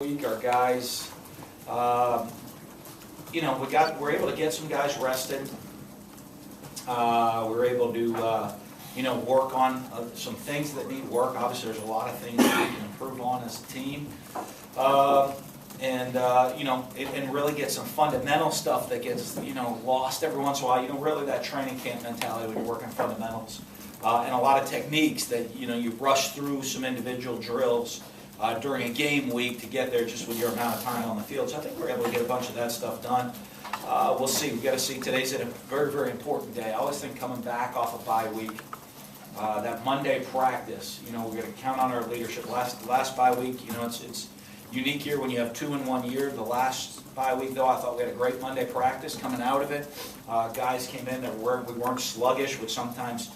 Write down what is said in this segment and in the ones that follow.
Week, our guys, we're able to get some guys rested. We're able to, work on some things that need work. Obviously, there's a lot of things that we can improve on as a team, and really get some fundamental stuff that gets, lost every once in a while. Really that training camp mentality when you're working fundamentals, and a lot of techniques that you rush through some individual drills. During a game week to get there just with your amount of time on the field. So I think we're able to get a bunch of that stuff done. We'll see. We've got to see. Today's a very, very important day. I always think coming back off a bye week, that Monday practice, we're going to count on our leadership. Last bye week, it's unique here when you have 2 in 1 year. The last bye week, though, I thought we had a great Monday practice coming out of it. Guys came in that we weren't sluggish, which sometimes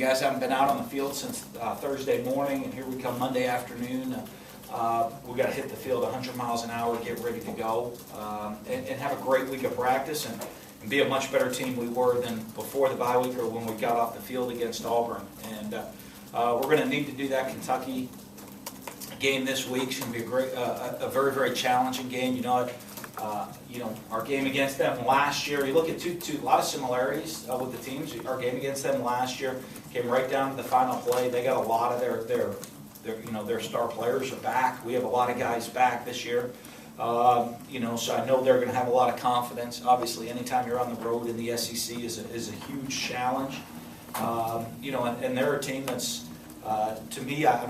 guys haven't been out on the field since Thursday morning, and here we come Monday afternoon. We've got to hit the field 100 miles an hour, get ready to go, and have a great week of practice and be a much better team we were than before the bye week or when we got off the field against Auburn. And we're going to need to do that. Kentucky game this week is going to be a very, very challenging game. Our game against them last year, you look at a lot of similarities with the teams. Our game against them last year came right down to the final play. They got a lot of their star players are back. We have a lot of guys back this year. So I know they're going to have a lot of confidence. Obviously, anytime you're on the road in the SEC is a huge challenge. And they're a team that's, to me, I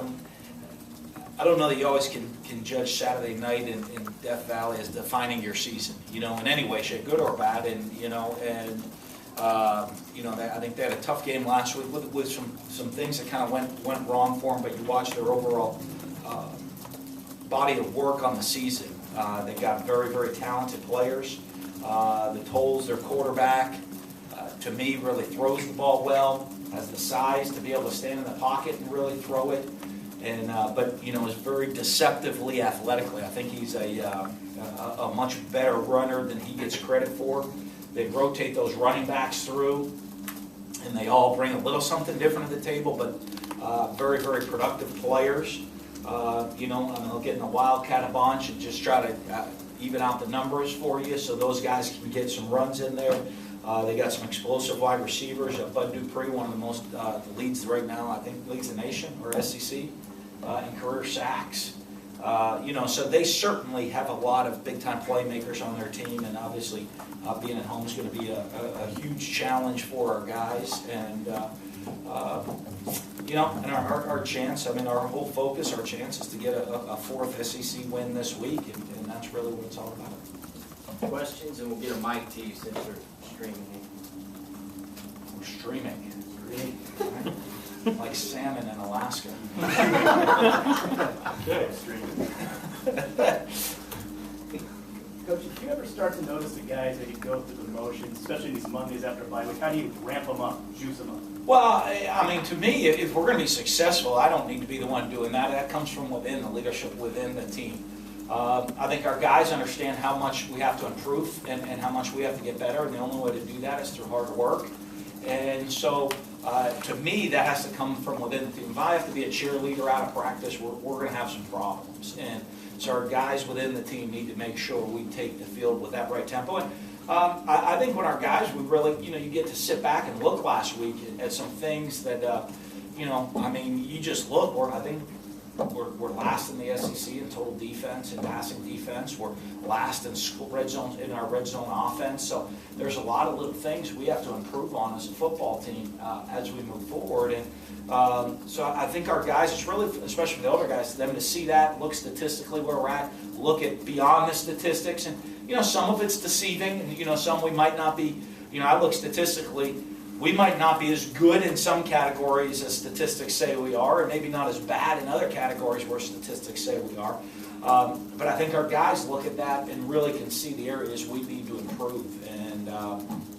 don't know that you always can judge Saturday night in Death Valley as defining your season, in any way, shape, good or bad. I think they had a tough game last week with some things that kind of went wrong for them. But you watch their overall body of work on the season. They got very, very talented players. The Tolles, their quarterback, to me, really throws the ball well. Has the size to be able to stand in the pocket and really throw it. But is very deceptively athletically. I think he's a much better runner than he gets credit for. They rotate those running backs through, and they all bring a little something different to the table. But very, very productive players. They'll get in the Wildcat a bunch and just try to even out the numbers for you, so those guys can get some runs in there. They got some explosive wide receivers. Bud Dupree, one of the most leads right now, I think leads the nation or SEC in career sacks. So they certainly have a lot of big-time playmakers on their team, and obviously being at home is going to be a huge challenge for our guys. And and our chance. Our whole focus, our chance is to get a fourth SEC win this week, and that's really what it's all about. Questions, and we'll get a mic to you since we're streaming. We're streaming. Like salmon in Alaska. Good. Streaming. Coach, did you ever start to notice the guys that you go through the motions, especially these Mondays after bye week? How do you ramp them up, juice them up? Well, to me, if we're going to be successful, I don't need to be the one doing that. That comes from within, the leadership within the team. I think our guys understand how much we have to improve and how much we have to get better, and the only way to do that is through hard work. And so, to me, that has to come from within the team. If I have to be a cheerleader out of practice, we're going to have some problems. And so our guys within the team need to make sure we take the field with that right tempo. And I think when our guys, we really, you get to sit back and look last week at some things that, you just look. I think we're last in the SEC in total defense and passing defense. We're last in our red zone offense. So there's a lot of little things we have to improve on as a football team as we move forward. And so I think our guys, it's really, especially the older guys, them to see that, look statistically where we're at, look at beyond the statistics. And some of it's deceiving, and some we might not be. I look statistically. We might not be as good in some categories as statistics say we are, and maybe not as bad in other categories where statistics say we are. But I think our guys look at that and really can see the areas we need to improve. And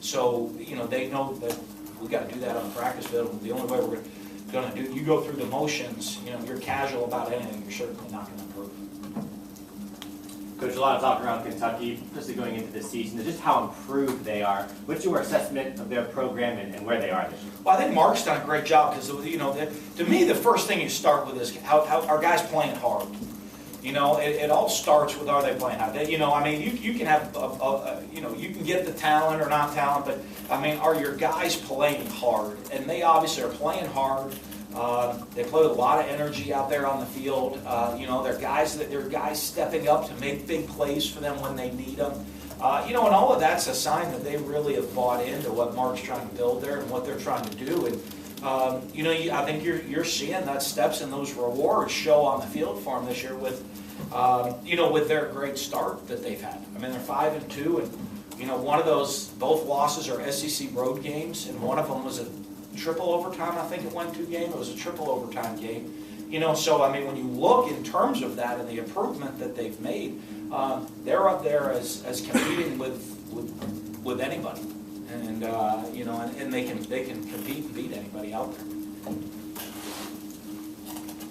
so they know that we got to do that on the practice field. The only way we're going to do, you go through the motions, you're casual about anything, you're certainly not going to improve. Coach, a lot of talk around Kentucky, especially going into this season, just how improved they are. What's your assessment of their program and where they are this year? Well, I think Mark's done a great job because, to me, the first thing you start with is how our guys playing hard. You know, it all starts with, are they playing hard? You know, I mean, you can have, you know, you can get the talent or not talent, but I mean, are your guys playing hard? And they obviously are playing hard. They play with a lot of energy out there on the field. You know, they're guys stepping up to make big plays for them when they need them. You know, and all of that's a sign that they really have bought into what Mark's trying to build there and what they're trying to do. And you know, I think you're seeing that steps and those rewards show on the field for them this year with, you know, with their great start that they've had. I mean, they're 5-2, and you know, one of those, both losses are SEC road games, and one of them was a triple overtime. I think it went 2 games. It was a triple overtime game. You know, so I mean, when you look in terms of that and the improvement that they've made, they're up there as competing with anybody. And you know, and they can compete and beat anybody out there.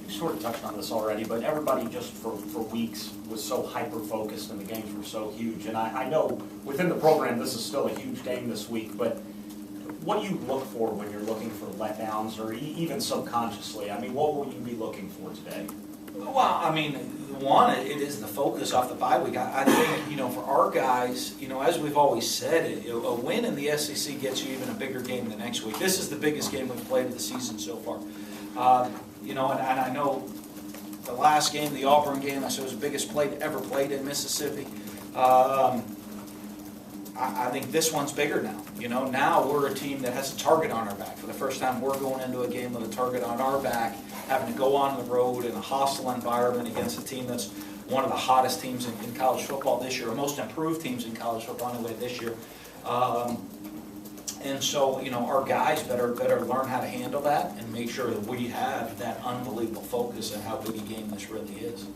You sort of touched on this already, but everybody just for weeks was so hyper-focused and the games were so huge. And I know within the program this is still a huge game this week, but what do you look for when you're looking for letdowns or even subconsciously? I mean, what will you be looking for today? Well, I mean, one, it is the focus off the bye week. I think, you know, for our guys, you know, as we've always said, a win in the SEC gets you even a bigger game the next week. This is the biggest game we've played of the season so far. You know, and I know the last game, the Auburn game, I said it was the biggest ever played in Mississippi. I think this one's bigger now. You know, now we're a team that has a target on our back. For the first time, we're going into a game with a target on our back, having to go on the road in a hostile environment against a team that's one of the hottest teams in college football this year, or most improved teams in college football anyway this year. And so, you know, our guys better learn how to handle that and make sure that we have that unbelievable focus on how big a game this really is.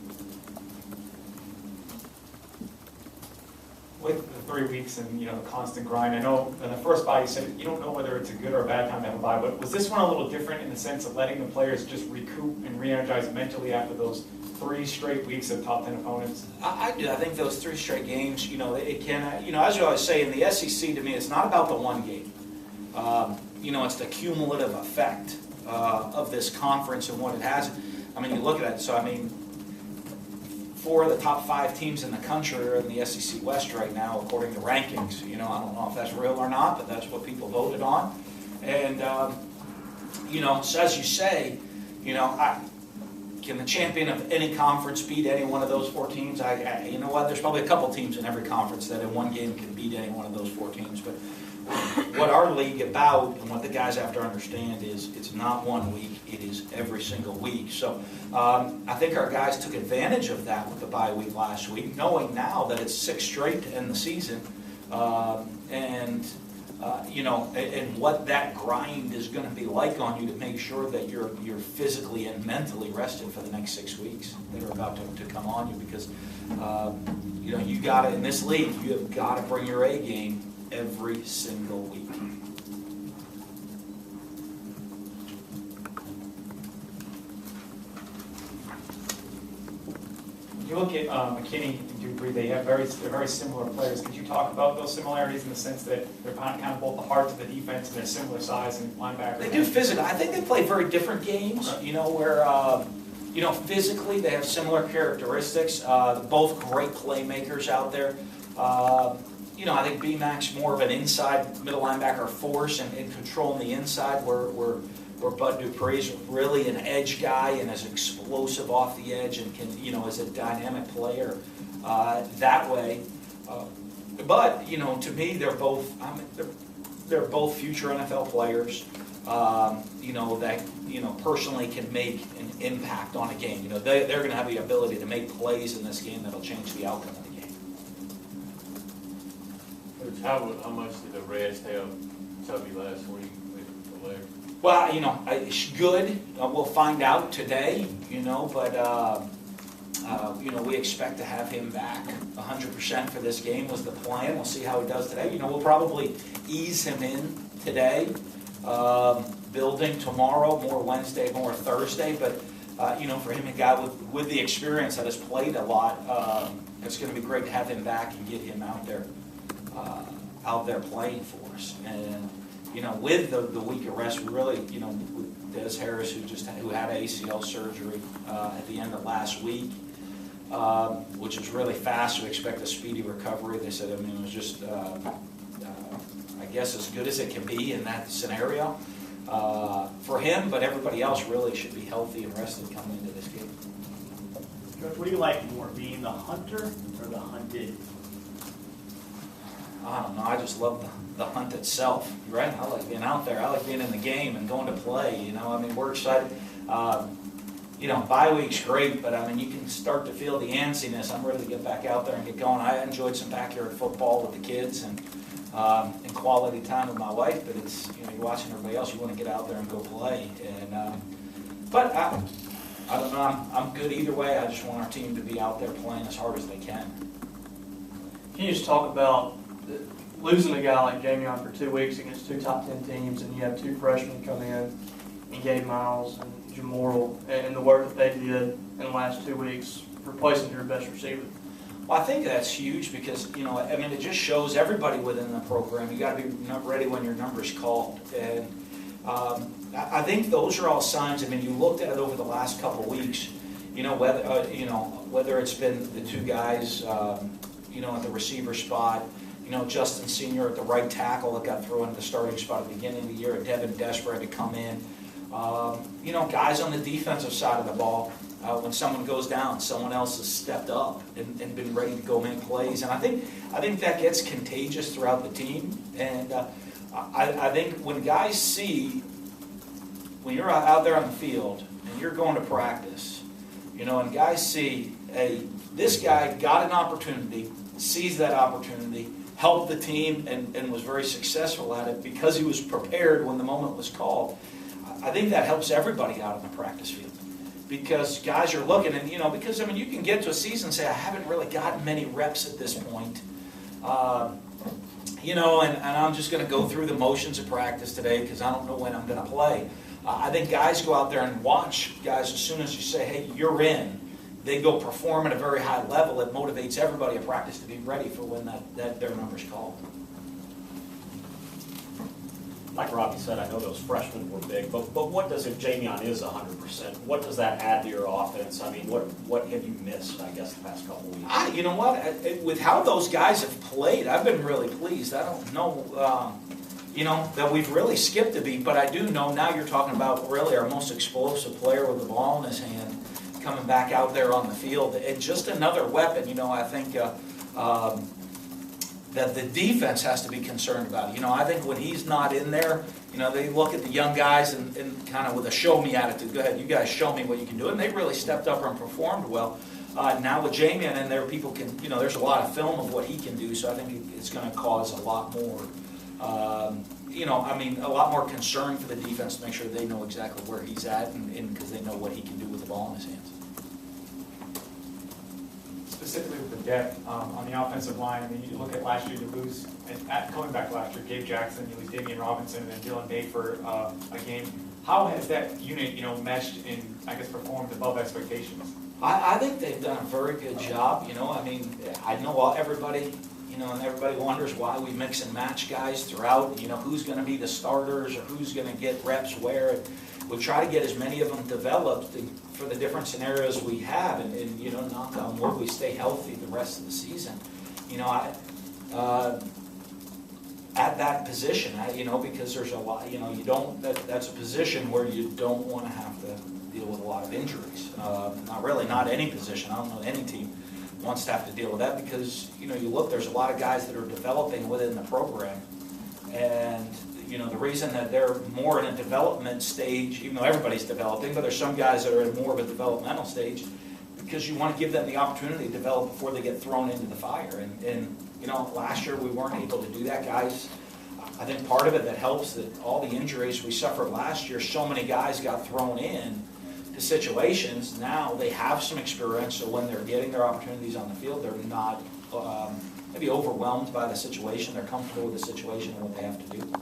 With the 3 weeks and, you know, the constant grind, I know in the first bye you said you don't know whether it's a good or a bad time to have a bye, but was this one a little different in the sense of letting the players just recoup and re-energize mentally after those 3 straight weeks of top 10 opponents? I do. I think those 3 straight games, you know, it can, you know, as you always say, in the SEC, to me, it's not about the one game. You know, it's the cumulative effect of this conference and what it has. I mean, you look at it, so I mean, 4 of the top 5 teams in the country are in the SEC West right now, according to rankings. You know, I don't know if that's real or not, but that's what people voted on. And, you know, so as you say, you know, can the champion of any conference beat any one of those 4 teams? You know what, there's probably a couple teams in every conference that in one game can beat any one of those 4 teams. But what our league about and what the guys have to understand is it's not one week, it is every single week. So I think our guys took advantage of that with the bye week last week, knowing now that it's 6 straight to end the season. You know, and what that grind is going to be like on you to make sure that you're physically and mentally rested for the next 6 weeks that are about to come on you, because you know, you got to, in this league, you have got to bring your A game every single week. You look at McKinney and Dupree, they're very similar players. Could you talk about those similarities in the sense that they're kind of both the hearts of the defense and they're similar size and linebackers? They do physically. I think they play very different games, you know, where, you know, physically they have similar characteristics. They're both great playmakers out there. You know, I think B-Mac's more of an inside middle linebacker force and controlling the inside, where Bud Dupree's really an edge guy and is explosive off the edge and can, you know, is a dynamic player that way. But, you know, to me, they're both future NFL players. You know, that, you know, personally can make an impact on a game. You know, they're going to have the ability to make plays in this game that'll change the outcome of the game. How much did the Reds have Tubby last week with the leg? Well, you know, it's good. We'll find out today, you know, but, you know, we expect to have him back 100% for this game was the plan. We'll see how he does today. You know, we'll probably ease him in today, building tomorrow, more Wednesday, more Thursday. But, you know, for him, a guy with the experience that has played a lot, it's going to be great to have him back and get him out there playing for us. And, you know, with the week of rest, we really, you know, with Des Harris, who had ACL surgery at the end of last week, which is really fast. We expect a speedy recovery. They said, I mean, it was just, I guess, as good as it can be in that scenario for him, but everybody else really should be healthy and rested coming into this game. Coach, what do you like more, being the hunter or the hunted? I don't know, I just love the hunt itself, right? I like being out there. I like being in the game and going to play, you know. I mean, we're excited. You know, bye week's great, but I mean, you can start to feel the antsiness. I'm ready to get back out there and get going. I enjoyed some backyard football with the kids and quality time with my wife, but it's, you know, you're watching everybody else, you want to get out there and go play. And but I don't know, I'm good either way. I just want our team to be out there playing as hard as they can. Can you just talk about losing a guy like Jamie for 2 weeks against 2 top 10 teams, and you have 2 freshmen come in, and Gabe Miles and Jamoral, and the work that they did in the last 2 weeks, replacing your best receiver? Well, I think that's huge because, you know, I mean, it just shows everybody within the program. You got to be ready when your number's called. And I think those are all signs. I mean, you looked at it over the last couple of weeks, you know, whether it's been the 2 guys, you know, at the receiver spot, you know, Justin Sr. at the right tackle that got thrown into the starting spot at the beginning of the year, Devin Desper had to come in. You know, guys on the defensive side of the ball, when someone goes down, someone else has stepped up and been ready to go make plays. And I think that gets contagious throughout the team. And I think when guys see, when you're out there on the field and you're going to practice, you know, and guys see, hey, this guy got an opportunity, sees that opportunity, helped the team, and was very successful at it because he was prepared when the moment was called. I think that helps everybody out on the practice field because guys are looking, and, you know, because, I mean, you can get to a season and say, I haven't really gotten many reps at this point. You know, and I'm just going to go through the motions of practice today because I don't know when I'm going to play. I think guys go out there and watch guys as soon as you say, hey, you're in. They go perform at a very high level. It motivates everybody at practice to be ready for when their number's called. Like Robbie said, I know those freshmen were big, but what does, if Jamion is 100%, what does that add to your offense? I mean, what have you missed, I guess, the past couple of weeks? You know what? With how those guys have played, I've been really pleased. I don't know, you know, that we've really skipped a beat, but I do know now you're talking about really our most explosive player with the ball in his hand coming back out there on the field. And just another weapon, you know, I think that the defense has to be concerned about. You know, I think when he's not in there, you know, they look at the young guys and kind of with a show-me attitude. Go ahead, you guys show me what you can do. And they really stepped up and performed well. Now with Jamion in there, people can, you know, there's a lot of film of what he can do, so I think it's going to cause a lot more, you know, I mean, a lot more concern for the defense to make sure they know exactly where he's at and because they know what he can do with the ball in his hands. Specifically with the depth on the offensive line, I mean, you look at last year, you lose, coming back last year, Gabe Jackson, you lose Damian Robinson, and then Dylan Day for a game. How has that unit, you know, meshed and, I guess, performed above expectations? I think they've done a very good job. You know, I mean, I know everybody, you know, and everybody wonders why we mix and match guys throughout, you know, who's going to be the starters or who's going to get reps where. We try to get as many of them developed for the different scenarios we have, and you know, knock on wood, we stay healthy the rest of the season. You know, at that position, you know, because there's a lot, you know, you don't, that's a position where you don't want to have to deal with a lot of injuries. Not any position. I don't know any team wants to have to deal with that because, you know, you look, there's a lot of guys that are developing within the program, and you know, the reason that they're more in a development stage, even though everybody's developing, but there's some guys that are in more of a developmental stage because you want to give them the opportunity to develop before they get thrown into the fire. And you know, last year we weren't able to do that, guys. I think part of it that helps that all the injuries we suffered last year, so many guys got thrown in to situations. Now they have some experience, so when they're getting their opportunities on the field, they're not maybe overwhelmed by the situation. They're comfortable with the situation and what they have to do.